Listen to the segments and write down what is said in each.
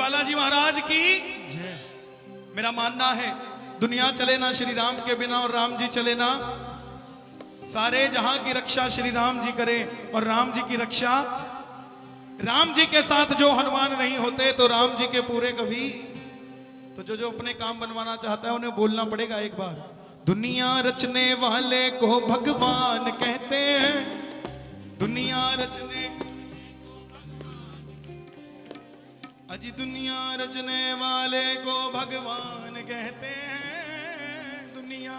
बालाजी महाराज की जय। मेरा मानना है दुनिया चले ना श्री राम के बिना और राम जी चले ना, सारे जहां की रक्षा श्री राम जी करें और राम जी की रक्षा। राम जी के साथ जो हनुमान नहीं होते तो राम जी के पूरे कभी। तो जो अपने काम बनवाना चाहता है उन्हें बोलना पड़ेगा एक बार, दुनिया रचने वाले को भगवान कहते हैं। दुनिया रचने अजी दुनिया रचने वाले को भगवान कहते हैं। दुनिया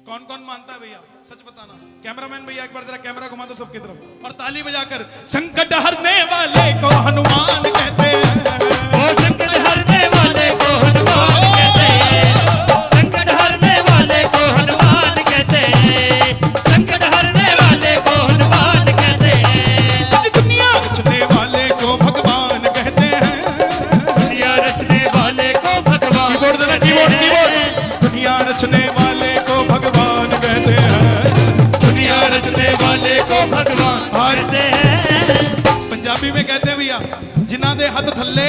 कौन कौन मानता है भैया, सच बताना। कैमरामैन भैया एक बार जरा कैमरा घुमा दो सबकी तरफ और ताली बजाकर, संकट हरने वाले को हनुमान कहते हैं। ओ संकट हरने वाले को हनुमान कहते हैं। संकट हरने वाले को हनुमान कहते हैं। संकट हरने वाले को हनुमान कहते हैं। दुनिया रचने वाले को भगवान कहते हैं। दुनिया रचने वाले को भगवान कहते हैं। दुनिया रचने वाले को भगवान कहते हैं। दुनिया रचने वाले को भगवान कहते हैं। पंजाबी में कहते हैं भैया, जिन्हां दे हाथ थल्ले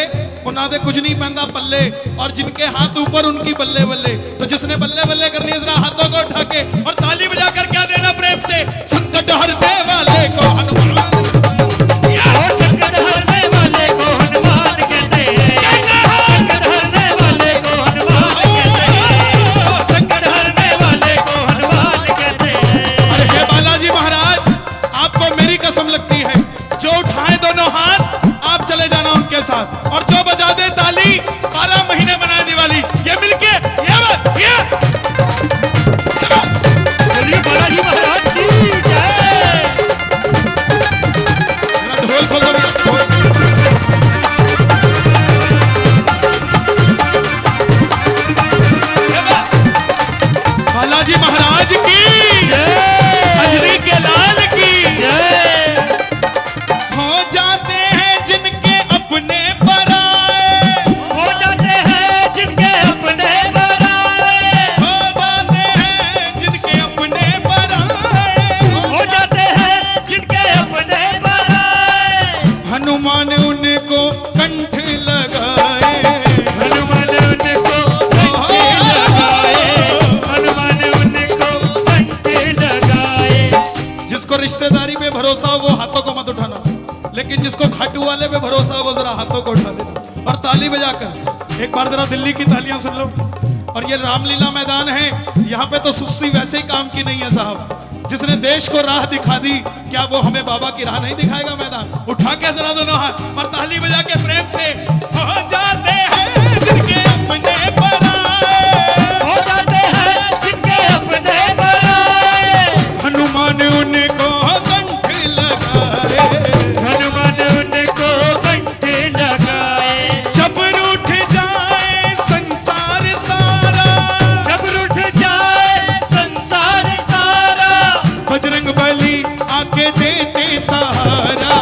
उन्हां दे कुछ नहीं पैंदा पल्ले, और जिनके हाथ ऊपर उनकी बल्ले बल्ले। तो जिसने बल्ले बल्ले करनी है जरा हाथों को उठा के और ताली बजाकर क्या देना प्रेम से, संकट हरने वाले को हनुमान। संकट हरने वाले को हनुमान कहते हैं। संकट हरने वाले को हनुमान कहते हैं। संकट हरने वाले को हनुमान कहते हैं। अरे हे बालाजी महाराज, आपको मेरी कसम लगती है, जो उठाए दोनों हाथ आप चले जाना उनके साथ, और जो बजा दे ताली 12 महीने बनाए दिवाली। ये मिलके ये बात ये बोलिए बालाजी महाराज की जय। ढोल खोलो ढोल। बालाजी महाराज की जय। हजरी के लाल की जय। हो जाते हैं जिनके अपने पराए, हो जाते हैं जिनके अपने पराए। हो जाते हैं जिनके अपने पराए। हो जाते हैं जिनके अपने पराए। हनुमान उनको कंठ लगाए। हनुमान उनको कंठ लगाए। हनुमान उनको कंठ लगाए। जिसको रिश्तेदारी पे भरोसा हो वो हाथों को मत उठाना, लेकिन जिसको खाटू वाले पे भरोसा हो वो जरा हाथों को उठा लेना और ताली बजाकर एक बार जरा दिल्ली की तालियां सुन लो। और ये रामलीला मैदान है, यहाँ पे तो सुस्ती वैसे ही काम की नहीं है साहब। जिसने देश को राह दिखा दी, क्या वो हमें बाबा की राह नहीं दिखाएगा? मैदान उठा के जरा दोनों हाथ और ताली बजा के प्रेम से, हो जाते हैं जिनके अपने पराए। हो जाते हैं जिनके अपने पराए। हनुमान उनको कंठ लगाए। हनुमान उनको कंठ लगाए। जब रूठ जाए संसार सारा, जब रूठ जाए संसार सारा। बजरंग बली आके देते सहारा।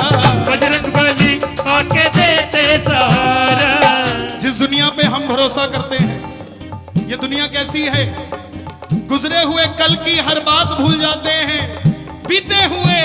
बजरंग बली आके देते सहारा। जिस दुनिया पे हम भरोसा करते हैं, ये दुनिया कैसी है, गुजरे हुए कल की हर बात भूल जाते हैं, बीते हुए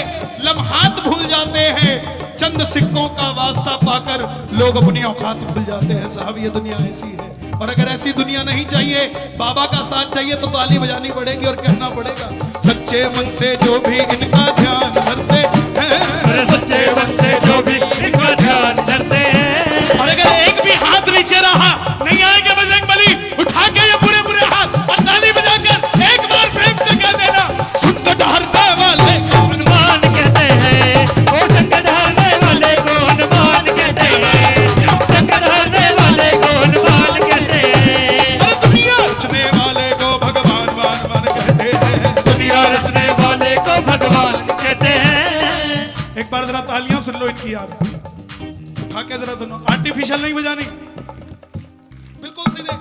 लम्हात भूल जाते हैं, चंद सिक्कों का वास्ता पाकर लोग अपनी औकात भूल जाते हैं। साहब ये दुनिया ऐसी है, और अगर ऐसी दुनिया नहीं चाहिए, बाबा का साथ चाहिए, तो ताली बजानी पड़ेगी और कहना पड़ेगा, सच्चे मन से जो भी इनका ध्यान धरते हैं। सच्चे मन से जो भी इनका ध्यान धरते हैं। और अगर एक भी हाथ नीचे रहा, नहीं आएंगे बजरंग बली। उठा के ये पूरे पूरे हाथ और ताली बजाकर एक बार प्रेम से कह देना, संकट हरने वाले को हनुमान कहते हैं। ओ संकट हरने वाले को हनुमान कहते हैं। संकट हरने वाले को हनुमान कहते हैं। और दुनिया रचने वाले को भगवान भगवान कहते हैं। दुनिया रचने वाले को भगवान कहते हैं। एक बार जरा तालियां सुन लो इनकी यार, उठा के जरा दोनों, आर्टिफिशियल नहीं बजानी, बिल्कुल सीधे।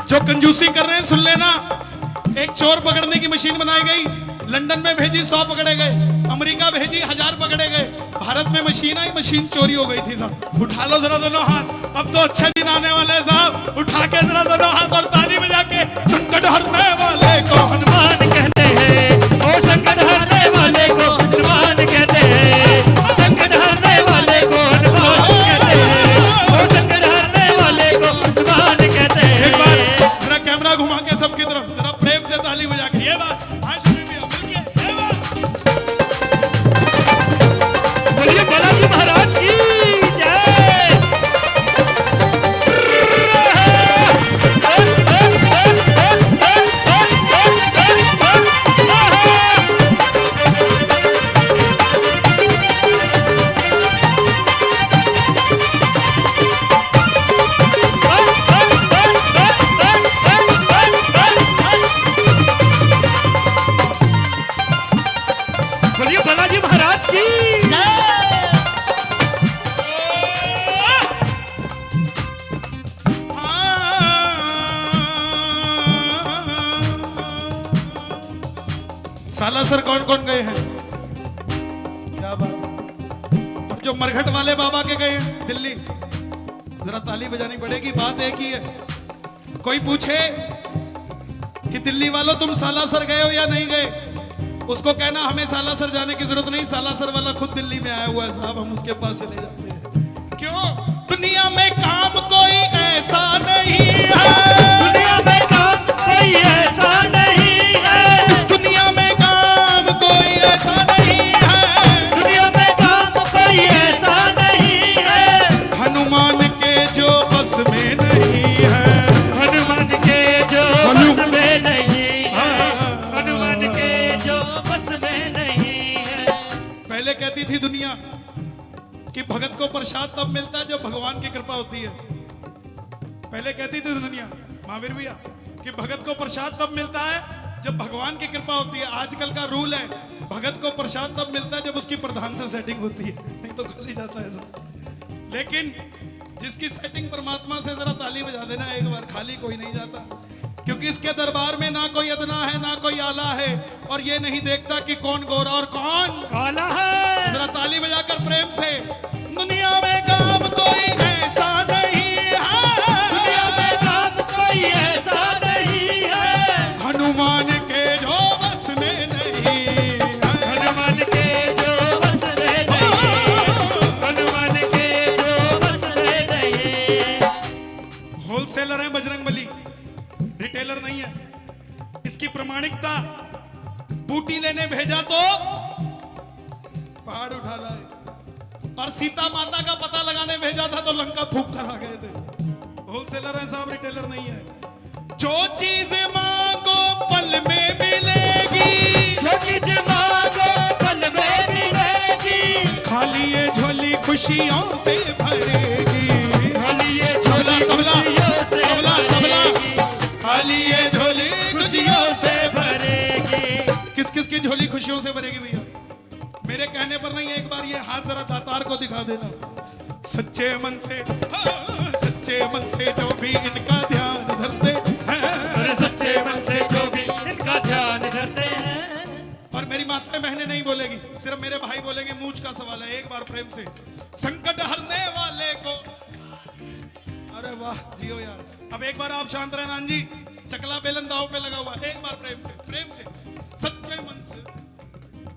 जो कंजूसी कर रहे हैं सुन लेना, एक चोर पकड़ने की मशीन बनाई गई, लंदन में भेजी 100 पकड़े गए, अमेरिका भेजी 1000 पकड़े गए, भारत में मशीन आई, मशीन चोरी हो गई थी साहब। उठा लो जरा दोनों हाथ, अब तो अच्छे दिन आने वाले हैं साहब। उठा के जरा दोनों हाथ और ताली बजा के, संकट हरने वाले को हनुमान कहते हैं। ओ संकट हरने वाले को हनुमान कहते हैं। संकट ताली बजा के ये बात आज में भी अमल किया ये बात। बोलिए बालाजी महाराज की जय। बोलिए बालाजी महाराज की सालासर कौन कौन गए हैं? क्या बात है। और जो मरघट वाले बाबा के गए हैं दिल्ली, जरा ताली बजानी पड़ेगी। बात एक ही है, कोई पूछे कि दिल्ली वालों तुम सालासर गए हो या नहीं गए, उसको कहना हमें सालासर जाने की जरूरत नहीं, सालासर वाला खुद दिल्ली में आया हुआ है साहब, हम उसके पास चले जाते हैं। क्यों? दुनिया में काम कोई ऐसा नहीं है, दुनिया में काम कोई ऐसा नहीं है, दुनिया में काम कोई ऐसा नहीं है, दुनिया में काम कोई ऐसा नहीं है, हनुमान के जो बस में नहीं है, हनुमान के जो बस में नहीं है, हनुमान के जो बस में नहीं है। पहले कहती थी दुनिया कि भगत को प्रसाद तब मिलता है जब भगवान की कृपा होती है। पहले कहती थी दुनिया, महावीर भैया, कि भगत को प्रसाद तब मिलता है जब भगवान की कृपा होती है। आजकल का रूल है, भगत को प्रसाद तब मिलता है जब उसकी प्रधान से सेटिंग होती है, नहीं तो खाली जाता है सब। लेकिन जिसकी सेटिंग परमात्मा से, जरा ताली बजा देना एक बार, खाली कोई नहीं जाता, क्योंकि इसके दरबार में ना कोई अदना है ना कोई आला है, और ये नहीं देखता कि कौन गोरा और कौन काला है। जरा ताली बजाकर प्रेम से, दुनिया में काम कोई ऐसा नहीं है, दुनिया में काम कोई ऐसा नहीं है, हनुमान के जो बस में नहीं है, हनुमान के जो बस में नहीं, हनुमान के जो बस में नहीं। होलसेलर है बजरंगबली, रिटेलर नहीं है। इसकी प्रमाणिकता, बूटी लेने भेजा तो पहाड़ उठा लाए, और सीता माता का पता लगाने भेजा था तो लंका फूंक कर आ गए थे। होलसेलर है साहब, रिटेलर नहीं है। जो चीज मांगो पल में मिलेगी, जो चीज मांगो पल में मिलेगी, खाली ये झोली खुशियों से भरेगी, खाली ये तबला झोली तबला खुशियों से तबला तबला, भरेगी, खाली ये झोली खुशियों से भरेगी। किस किस की झोली खुशियों से भरेगी भैया? मेरे कहने पर नहीं, एक बार ये हाथ जरा दातार को दिखा देना। सच्चे मन से, हाँ, सच्चे मन से जो भी इनका ध्यान धरते हैं, और सच्चे मन से जो भी इनका ध्यान धरते हैं। और मेरी माताएं बहनें नहीं बोलेगी, सिर्फ मेरे भाई बोलेंगे। मूंछ का सवाल है, एक बार प्रेम से, संकट हरने वाले को, अरे वाह जियो यार। अब एक बार आप शांत रहना जी, चकला बेलन दाव पे लगा हुआ, एक बार प्रेम से, सच्चे मन से,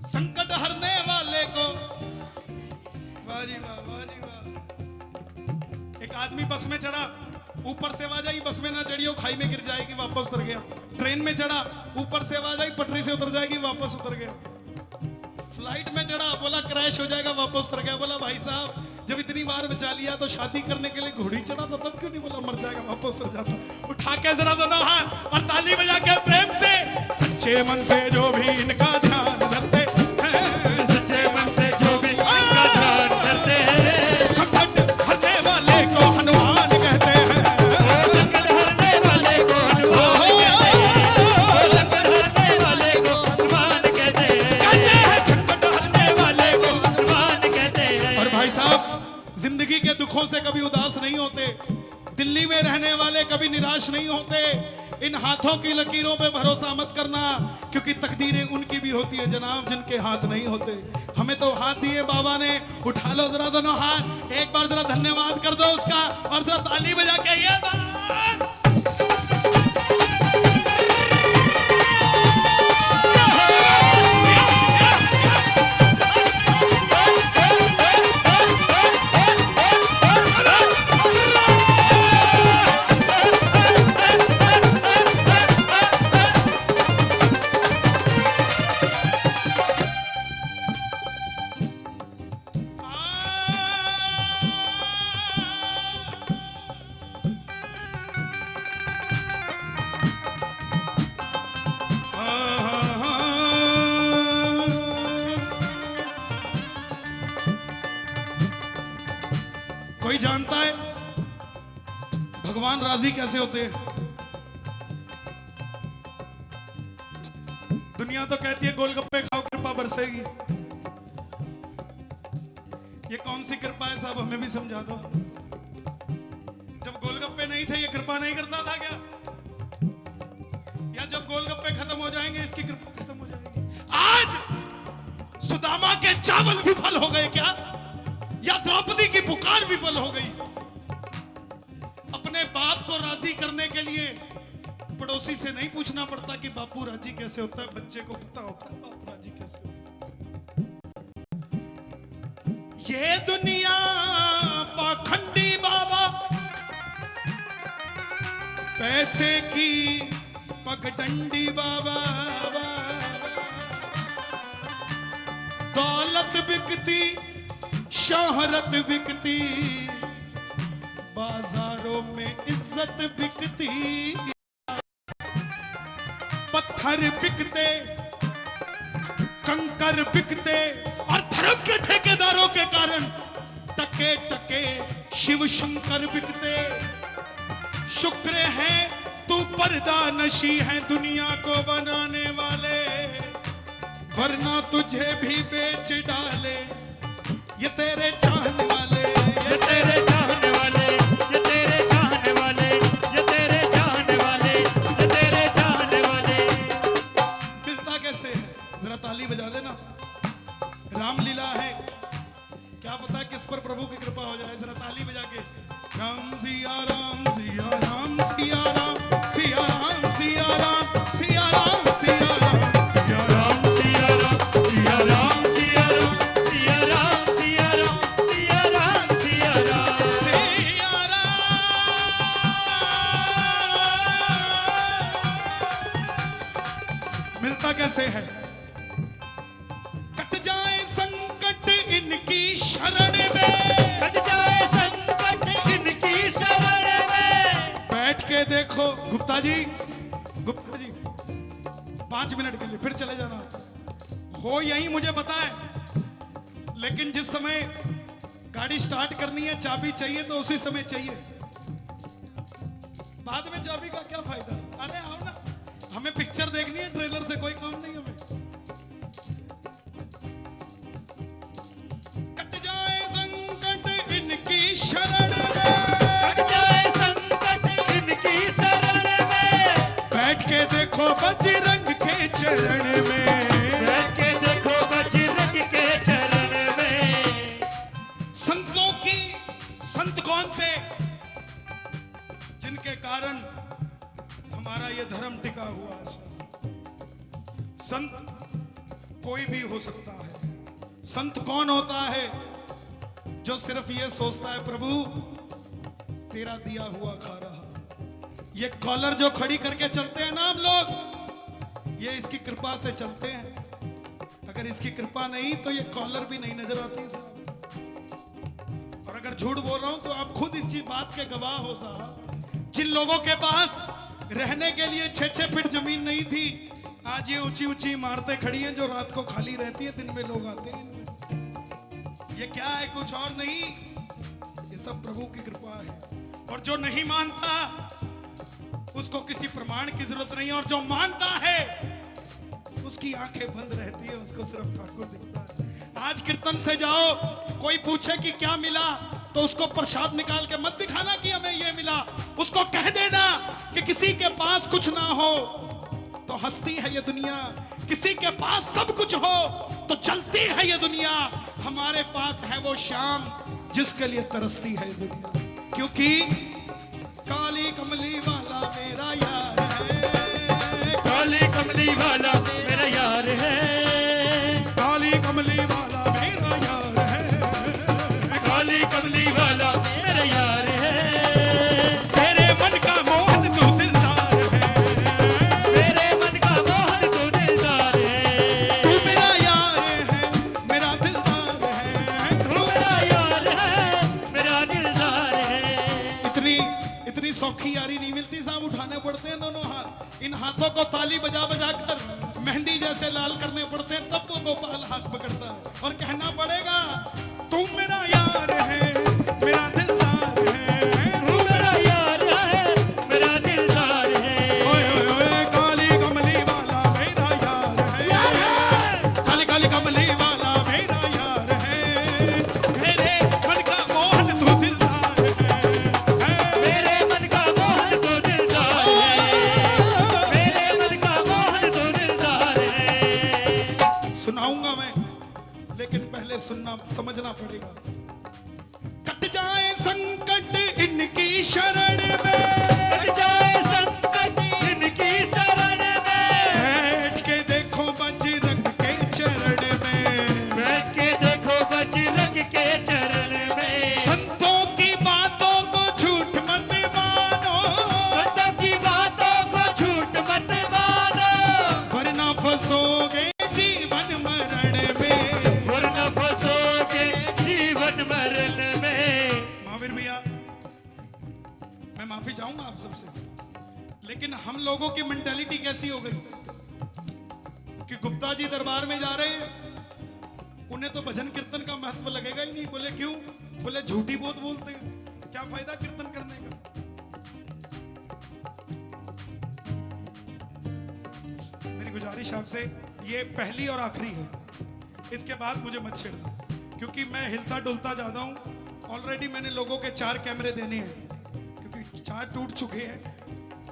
संकट हरने वाले को, वाह जी वाह, वाह जी वाह। एक आदमी बस में चढ़ा, ऊपर से आवाज आई बस में ना चढ़ियो, खाई में गिर जाएगी, वापस उतर गया। ट्रेन में चढ़ा, ऊपर से आवाज आई पटरी से उतर जाएगी, वापस उतर गया। फ्लाइट में चढ़ा, बोला क्रैश हो जाएगा, वापस उतर गया। बोला भाई साहब जब इतनी बार बचा लिया तो शादी करने के लिए घोड़ी चढ़ा था, तब क्यों नहीं बोला मर जाएगा, वापस उतर जाता। उठा के जरा दोनों हाथ और ताली बजा के प्रेम से, सच्चे मन से जो भी इनका ध्यान धरते हैं, सच्चे मन से जो भी इनका ध्यान धरते हैं, संकट हरने वाले को हनुमान कहते हैं, संकट हरने वाले को हनुमान कहते हैं, संकट हरने वाले को हनुमान कहते हैं, संकट हरने वाले को। हनुमान कहते हैं। और भाई साहब, जिंदगी के दुखों से कभी उदास नहीं होते, दिल्ली में रहने वाले कभी निराश नहीं होते। इन हाथों की लकीरों पे भरोसा मत करना, क्योंकि तकदीरें उनकी भी होती है जनाब जिनके हाथ नहीं होते। हमें तो हाथ दिए बाबा ने, उठा लो जरा दोनों हाथ, एक बार जरा धन्यवाद कर दो उसका, और जरा ताली बजा के ये बात। जानता है भगवान राजी कैसे होते हैं? दुनिया तो कहती है गोलगप्पे खाओ कृपा बरसेगी। ये कौन सी कृपा है साहब, हमें भी समझा दो। जब गोलगप्पे नहीं थे ये कृपा नहीं करता था क्या? या जब गोलगप्पे खत्म हो जाएंगे इसकी कृपा खत्म हो जाएगी? आज सुदामा के चावल विफल हो गए क्या? या द्रौपदी की पुकार विफल हो गई? अपने बाप को राजी करने के लिए पड़ोसी से नहीं पूछना पड़ता कि बापू राजी कैसे होता है, बच्चे को पता होता है बापू राजी कैसे होता है। ये दुनिया पाखंडी बाबा, पैसे की पगडंडी बाबा, दौलत बिकती शोहरत बिकती, बाजारों में इज्जत बिकती, पत्थर बिकते कंकर बिकते, और धर्म के ठेकेदारों के कारण टके टके शिव शंकर बिकते। शुक्र है तू पर्दा नशी है दुनिया को बनाने वाले, वरना तुझे भी बेच डाले ये तेरे चाहने वाले, ये तेरे चाहने वाले, ये तेरे चाहने वाले, ये तेरे चाहने वाले, ये तेरे चाहने वाले। मिलता कैसे है? जरा ताली बजा देना। रामलीला है, क्या पता किस पर प्रभु की कृपा हो जाए। जरा ताली बजा के राम सिया राम सिया राम सिया राम सिया राम सिया राम सिया राम सिया राम सिया राम सिया राम सिया राम सिया राम सिया राम सिया राम सिया राम सिया राम मिलता कैसे है? कट जाए संकट इनकी शरण में, कट जाए संकट इनकी शरण में। बैठ के देखो गुप्ता जी 5 मिनट के लिए फिर चले जाना हो, यही मुझे पता है। लेकिन जिस समय गाड़ी स्टार्ट करनी है चाबी चाहिए तो उसी समय चाहिए, बाद में चाबी का क्या फायदा? अरे आओ ना, हमें पिक्चर देखनी है, ट्रेलर से कोई काम नहीं हमें। कट जाए संकट इनकी शरण में, कट जाए संकट इनकी शरण में। बैठ के देखो बजरंग के चरण में, बैठ के देखो बजरंग के चरण में। संतों की संत कौन से? जिनके कारण हमारा ये धर्म टिका हुआ है। संत कोई भी हो सकता है। संत कौन होता है? जो सिर्फ ये सोचता है प्रभु तेरा दिया हुआ खा रहा। ये कॉलर जो खड़ी करके चलते हैं ना हम लोग, ये इसकी कृपा से चलते हैं। अगर इसकी कृपा नहीं तो ये कॉलर भी नहीं नजर आती साहब। और अगर झूठ बोल रहा हूं तो आप खुद इस चीज बात के गवाह हो साहब। जिन लोगों के पास रहने के लिए 6-6 फीट जमीन नहीं थी, आज ये ऊंची ऊंची इमारतें खड़ी हैं जो रात को खाली रहती है, दिन में लोग आते हैं। ये क्या है? कुछ और नहीं, ये सब प्रभु की कृपा है। और जो नहीं मानता उसको किसी प्रमाण की जरूरत नहीं है, और जो मानता है उसकी आंखें बंद रहती है, उसको सिर्फ ठाकुर दिखता है। आज कीर्तन से जाओ, कोई पूछे कि क्या मिला तो उसको प्रसाद निकाल के मत दिखाना कि हमें ये मिला। उसको कह देना कि किसी के पास कुछ ना हो तो हंसती है ये दुनिया, किसी के पास सब कुछ हो तो चलती है ये दुनिया। हमारे पास है वो शाम जिसके लिए तरसती है ये दुनिया, क्योंकि काली कमली वाला मेरा यार है, काली कमली वाला मेरा यार है, काली कमली वाला मेरा यार है, काली कमली वाला मेरा यार है। तेरे मन का मोहन तू दिलदार है, मेरे मन का मोहन तू दिलदार है। तू मेरा यार है मेरा दिलदार है, तू मेरा यार है मेरा दिलदार है। इतनी सौखी यारी नहीं मिलती साहब, उठाने पड़ते हैं दोनों हाथ। इन हाथों को ताली बजा बजा कर मेहंदी जैसे लाल करने पड़ते हैं, तब वो गोपाल हाथ पकड़ता है और कहना पड़ेगा तू मेरा यार है मेरा दिलदार पहले सुनना समझना पड़ेगा। कट जाए संकट इनकी शरण में, कट जाए संकट इनकी शरण में, बैठ के देखो बजरंग के चरण में, बैठ के देखो बजरंग के चरण में। संतों की बातों को झूठ मत मानो, संतों की बातों को झूठ मत मानो, वरना फंसोगे जीवन मरण में, वरना फंसोगे जीवन मरण में। महावीर भैया मैं माफी चाहूंगा आप सबसे, लेकिन हम लोगों की मेंटालिटी कैसी हो गई कि गुप्ता जी दरबार में जा रहे हैं, उन्हें तो भजन कीर्तन का महत्व लगेगा ही नहीं। बोले क्यों? बोले झूठी बहुत बोलते हैं, क्या फायदा कीर्तन करने का। मेरी गुजारिश आपसे, ये पहली और आखिरी है, इसके बाद मुझे मत छेड़ना, क्योंकि मैं हिलता डुलता जाता हूं। ऑलरेडी मैंने लोगों के 4 कैमरे देने हैं, क्योंकि 4 टूट चुके हैं,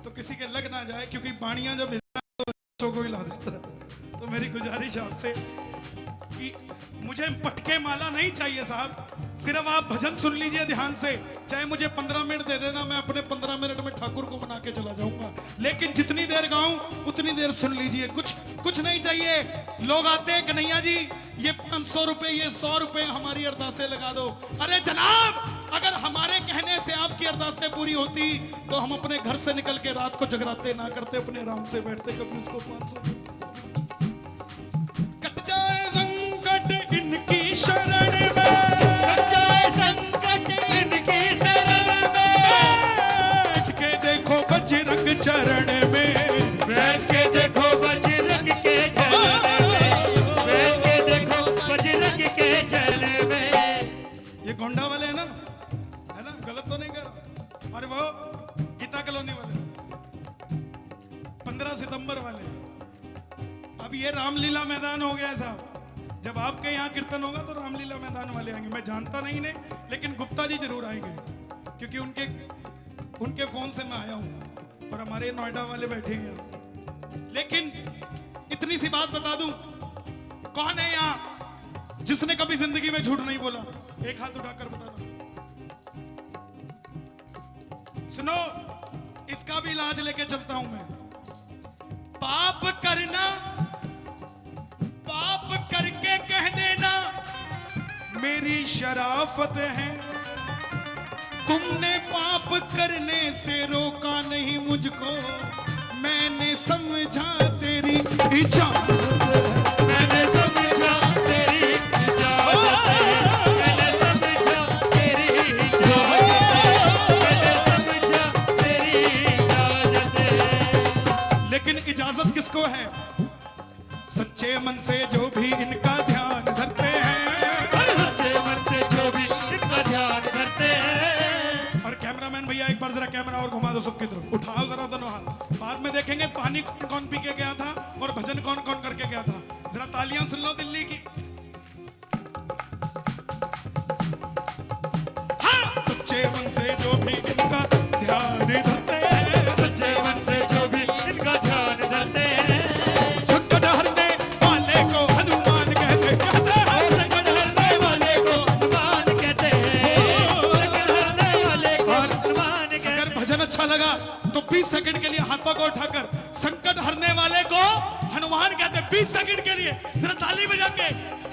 तो किसी के लग ना जाए, क्योंकि बाणियां जब हिलता है तो बच्चों को हिला देता है। तो मेरी गुजारिश आपसे कि मुझे पटके माला नहीं चाहिए साहब, सिर्फ आप भजन सुन लीजिए ध्यान से। चाहे मुझे 15 मिनट दे देना, मैं अपने 15 मिनट में ठाकुर को मना के चला जाऊंगा, लेकिन जितनी देर गाऊं उतनी देर सुन लीजिए। कुछ नहीं चाहिए। लोग आते हैं, कन्हैया जी ये 500 रुपए, ये 100 रुपए हमारी अरदासें लगा दो। अरे जनाब, अगर हमारे कहने से आपकी अरदासें पूरी होती तो हम अपने घर से निकल के रात को जगराते ना करते, अपने आराम से बैठते। कभी इसको 500 कट जाए संकट इनकी शरण में, कट जाए संकट इनकी शरण में, बैठ के देखो बजरंग चरण में, बैठ के देखो बजरंग के चरण में, बैठ के देखो बजरंग के चरण में। ये गोंडा वाले है ना, गलत तो नहीं कर रहा। और वो गीता कॉलोनी वाले, 15 सितंबर वाले। अब ये रामलीला मैदान हो गया साहब। जब आपके यहाँ कीर्तन होगा तो रामलीला मैदान वाले आएंगे। मैं जानता नहीं ने, लेकिन गुप्ता जी जरूर आएंगे, क्योंकि उनके फोन से मैं आया हूं, और हमारे नोएडा वाले बैठे हैं यहाँ। लेकिन इतनी सी बात बता दूं, कौन है यहाँ जिसने कभी जिंदगी में झूठ नहीं बोला? एक हाथ उठाकर बता दो। सुनो, इसका भी इलाज लेके चलता हूं मैं। पाप करना, पाप करके कह देना मेरी शराफत है। तुमने पाप करने से रोका नहीं मुझको, मैंने समझा तेरी इजाजत है। मैंने समझा तेरी इजाजत है, मैंने समझा तेरी इजाजत है, मैंने समझा तेरी इजाजत है। लेकिन इजाजत किसको है? सच्चे मन से जो भी इनका ध्यान धरते हैं, सच्चे मन से जो भी इनका ध्यान करते हैं। और कैमरामैन भैया एक बार जरा कैमरा और घुमा दो सबकी तरफ, उठाओ जरा दोनों हाथ। बाद में देखेंगे पानी कौन कौन पी के गया था और भजन कौन कौन करके गया था। जरा तालियां सुन लो दिल्ली की। हाँ! सच्चे मन से जो भी इनका ध्यान धरते हैं, सच्चे मन से जो भी इनका ध्यान धरते हैं। संकट हरने वाले को हनुमान कहते हैं। संकट हरने वाले को हनुमान कहते हैं, संकट हरने वाले को हनुमान कहते हैं। अगर भजन अच्छा लगा तो 20 सेकंड के लिए हाथों को उठाकर संकट हरने वाले को हनुमान कहते हैं। 20 सेकंड के लिए सिर्फ ताली बजा के।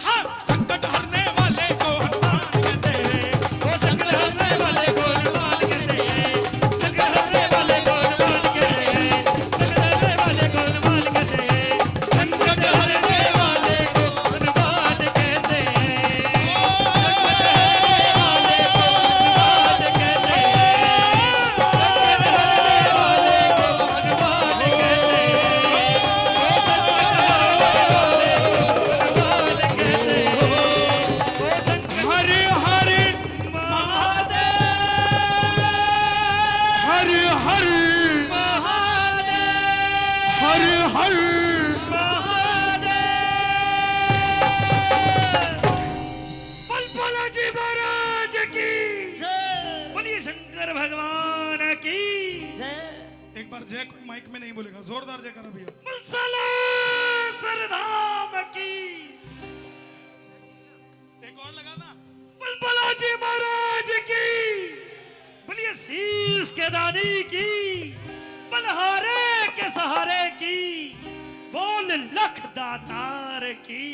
हाँ, संकट हरने वाले को हनुमान कहते हैं। वो संकट हरने वाले को हनुमान कहते हैं, संकट हरने वाले को हनुमान कहते हैं, संकट हरने वाले को हनुमान कहते हैं, संकट हरने वाले को हनुमान कहते हैं, संकट हरने वाले को हनुमान कहते हैं, संकट हरने वाले को हनुमान कहते हैं। हरि हरि हरि हरि हरि हरि। जी महाराज की बोलिए, शंकर भगवान की एक बार जय कोई माइक में नहीं बोलेगा, जोरदार जय करो भैया। मुसला सरधाम की। कौन लगाना? बुलबुला जी महाराज की, बोलिए शीश के दानी की, बलहारे के सहारे की, बोल लख दातार की।